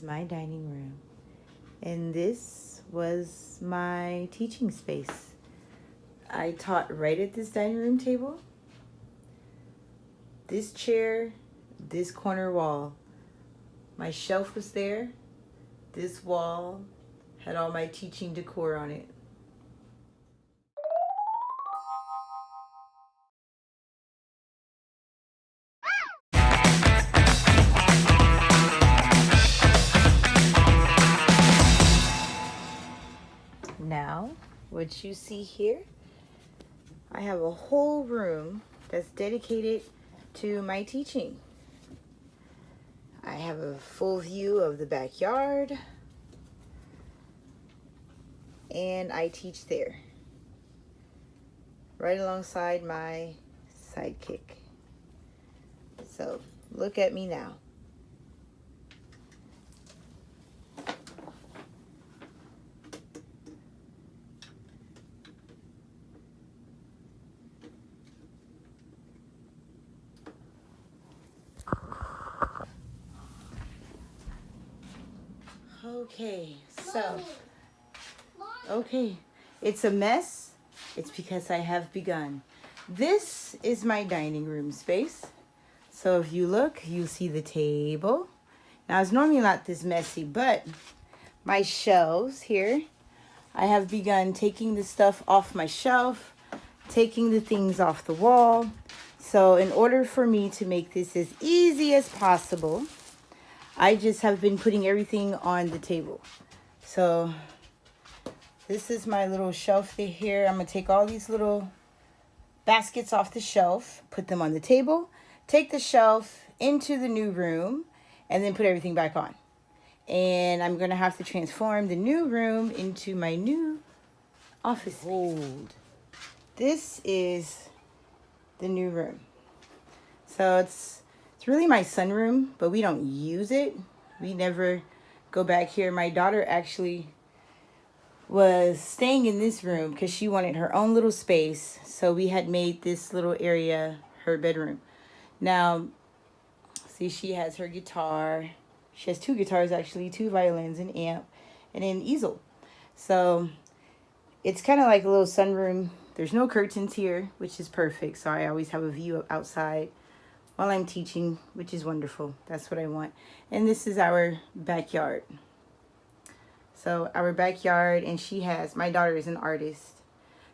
is my dining room. And this was my teaching space. I taught right at this dining room table. This chair, this corner wall. My shelf was there. This wall had all my teaching decor on it. Now, what you see here, I have a whole room that's dedicated to my teaching. I have a full view of the backyard, and I teach there, right alongside my sidekick. So, look at me now. Okay, so, it's a mess. It's because I have begun. This is my dining room space. So if you look, you see the table. Now it's normally not this messy, but my shelves here, I have begun taking the stuff off my shelf, taking the things off the wall. So in order for me to make this as easy as possible, I just have been putting everything on the table. So this is my little shelf here. I'm going to take all these little baskets off the shelf, put them on the table, take the shelf into the new room, and then put everything back on. And I'm going to have to transform the new room into my new office. Hold. This is the new room. So it's really my sunroom, but we don't use it. We never go back here. My daughter actually was staying in this room because she wanted her own little space. So we had made this little area her bedroom. Now, see, she has her guitar. She has two guitars, actually, two violins, an amp, and an easel. So it's kind of like a little sunroom. There's no curtains here, which is perfect. So I always have a view outside while I'm teaching, which is wonderful. That's what I want. And this is our backyard. So our backyard, and my daughter is an artist.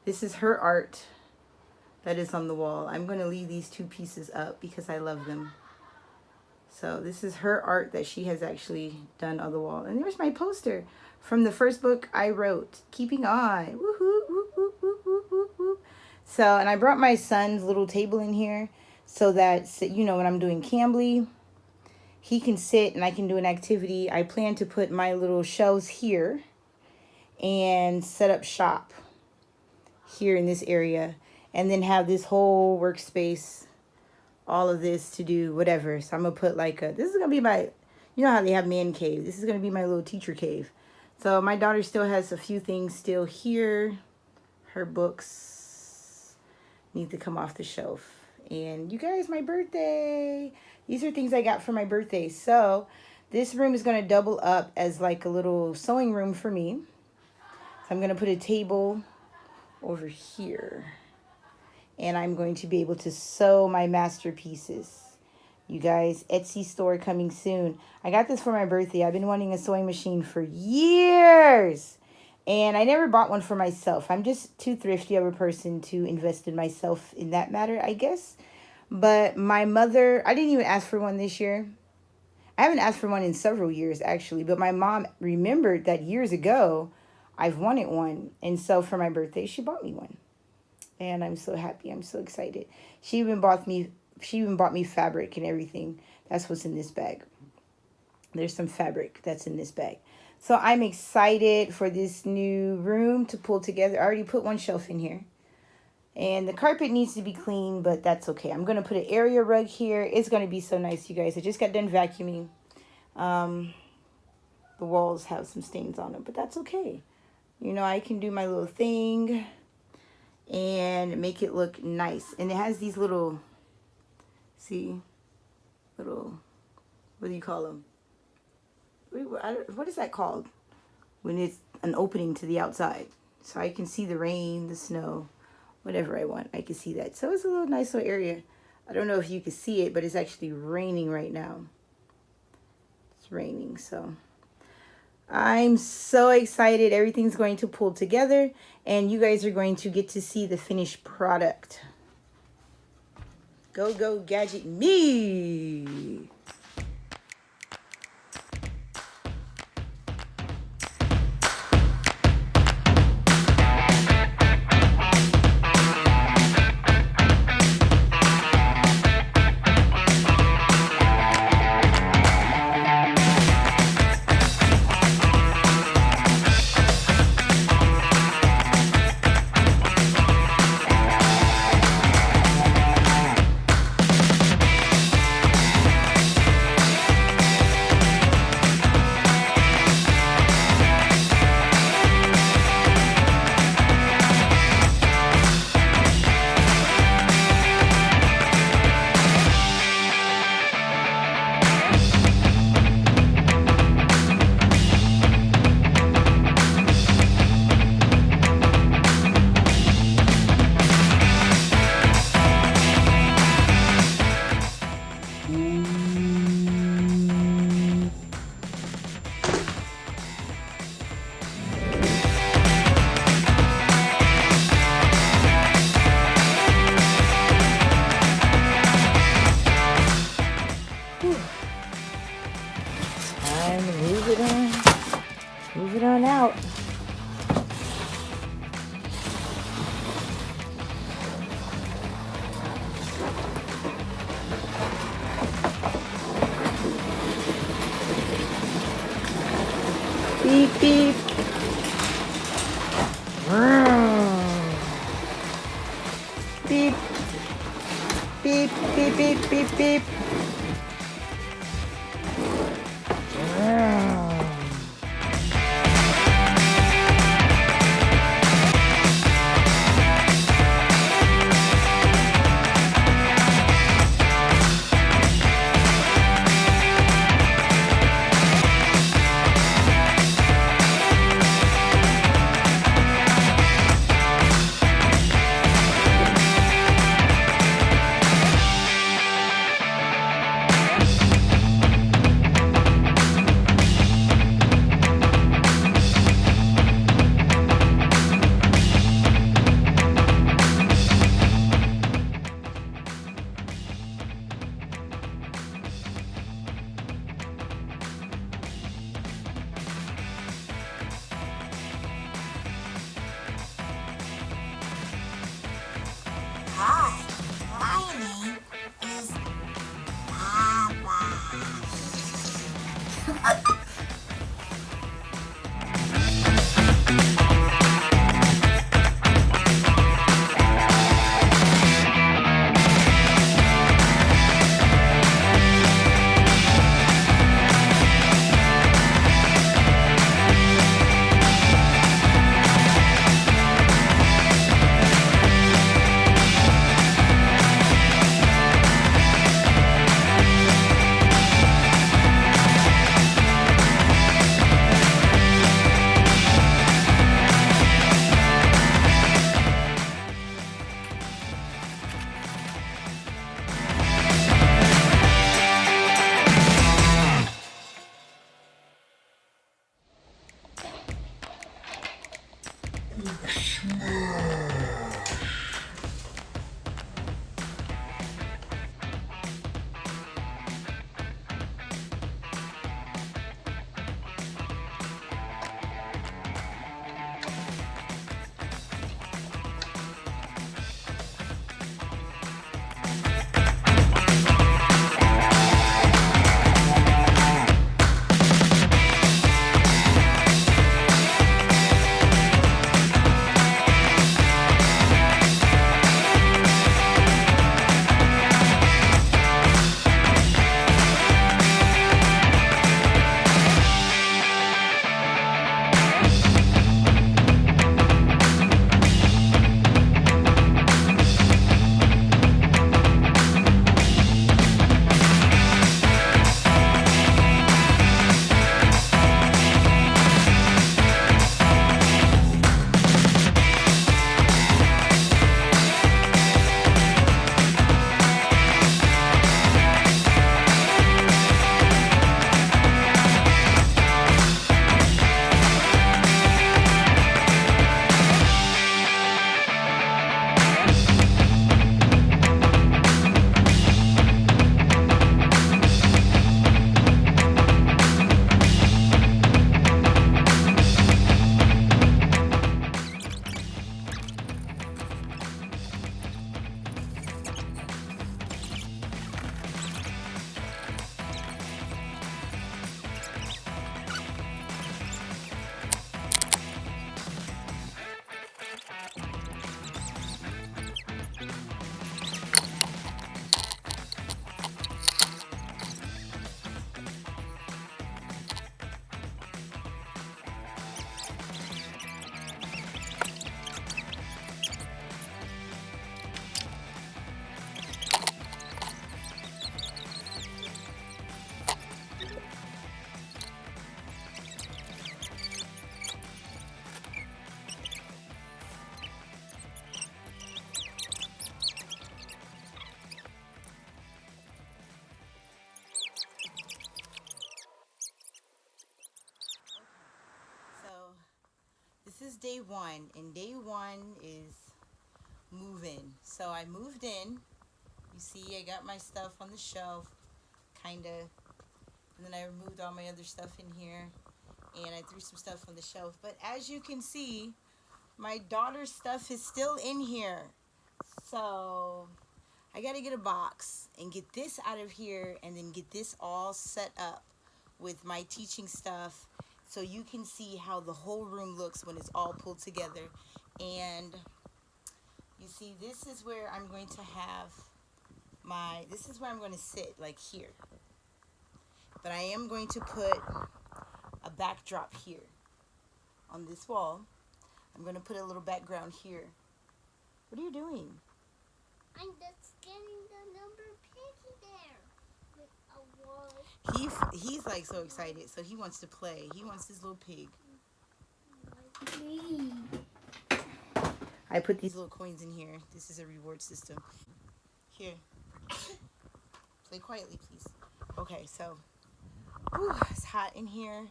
This is her art that is on the wall. I'm going to leave these two pieces up because I love them. So this is her art that she has actually done on the wall. And there's my poster from the first book I wrote, Keeping On. Woo-hoo, woo, woo, woo, woo, woo, woo. So, and I brought my son's little table in here so that, when I'm doing Cambly, he can sit and I can do an activity. I plan to put my little shelves here and set up shop here in this area, and then have this whole workspace, all of this to do whatever. So I'm going to put this is going to be my, how they have man cave. This is going to be my little teacher cave. So my daughter still has a few things still here. Her books need to come off the shelf. And you guys, my birthday. These are things I got for my birthday. So this room is going to double up as like a little sewing room for me. So I'm going to put a table over here. And I'm going to be able to sew my masterpieces. You guys, Etsy store coming soon. I got this for my birthday. I've been wanting a sewing machine for years. And I never bought one for myself. I'm just too thrifty of a person to invest in myself in that matter, I guess. But my mother, I didn't even ask for one this year. I haven't asked for one in several years, actually. But my mom remembered that years ago, I've wanted one. And so for my birthday, she bought me one. And I'm so happy. I'm so excited. She even bought me fabric and everything. That's what's in this bag. There's some fabric that's in this bag. So I'm excited for this new room to pull together. I already put one shelf in here. And the carpet needs to be clean, but that's okay. I'm going to put an area rug here. It's going to be so nice, you guys. I just got done vacuuming. The walls have some stains on them, but that's okay. I can do my little thing and make it look nice. And it has these little, what do you call them? what is that called? When it's an opening to the outside. So I can see the rain, the snow, whatever I want. I can see that. So it's a little nice little area. I don't know if you can see it, but it's actually raining right now. It's raining, so I'm so excited. Everything's going to pull together and you guys are going to get to see the finished product. Go, go, gadget me! Move it on out. Beep, beep. Beep. Beep, beep, beep, beep, beep. Hi, my name is Papa. this is day one, and day one is moving. So I moved in. You see, I got my stuff on the shelf, kind of. And then I removed all my other stuff in here, and I threw some stuff on the shelf. But as you can see, my daughter's stuff is still in here. So I got to get a box and get this out of here, and then get this all set up with my teaching stuff, so you can see how the whole room looks when it's all pulled together. And you see, this is where I'm going to have this is where I'm going to sit, like here. But I am going to put a backdrop here on this wall. I'm going to put a little background here. What are you doing? I'm just getting the number piggy there with a wall. He's like so excited, so he wants to play. He wants his little pig. I put these little coins in here. This is a reward system. Here. Play quietly, please. Okay, so it's hot in here.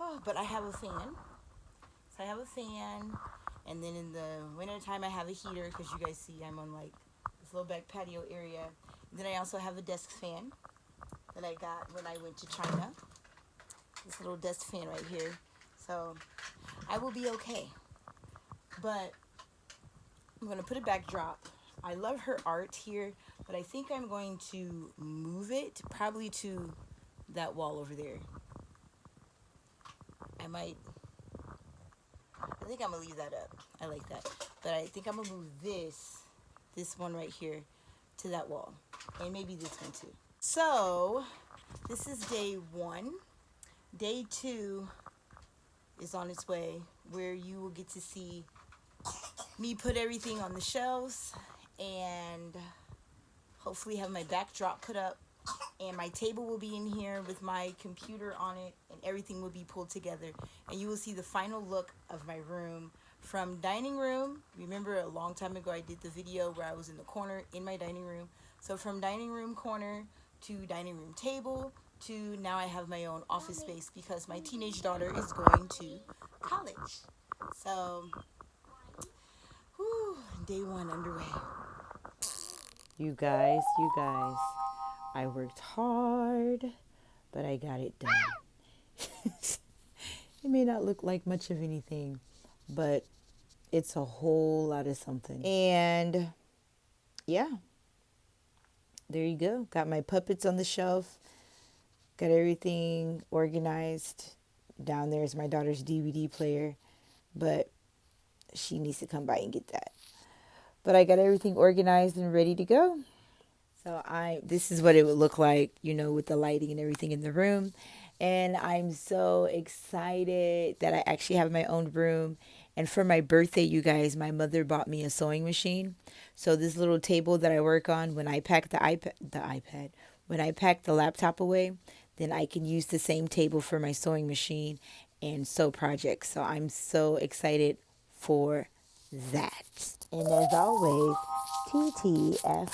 Oh, but I have a fan. So I have a fan, and then in the winter time I have a heater, because you guys see I'm on like this little back patio area. And then I also have a desk fan that I got when I went to China. This little desk fan right here. So I will be okay. But I'm going to put a backdrop. I love her art here, but I think I'm going to move it probably to that wall over there. I think I'm going to leave that up. I like that. But I think I'm going to move this one right here to that wall. And maybe this one too. So, this is day one. Day two is on its way, where you will get to see me put everything on the shelves and hopefully have my backdrop put up, and my table will be in here with my computer on it, and everything will be pulled together, and you will see the final look of my room from dining room. Remember a long time ago I did the video where I was in the corner in my dining room. So from dining room corner to dining room table to now I have my own office space, because my teenage daughter is going to college. So day one underway. You guys, I worked hard, but I got it done. It may not look like much of anything, but it's a whole lot of something. And yeah, there you go. Got my puppets on the shelf. Got everything organized. Down there is my daughter's DVD player, but she needs to come by and get that. But I got everything organized and ready to go. So this is what it would look like, with the lighting and everything in the room. And I'm so excited that I actually have my own room. And for my birthday, you guys, my mother bought me a sewing machine. So this little table that I work on, when I pack when I pack the laptop away, then I can use the same table for my sewing machine and sew projects. So I'm so excited for that. And as always, TTFN.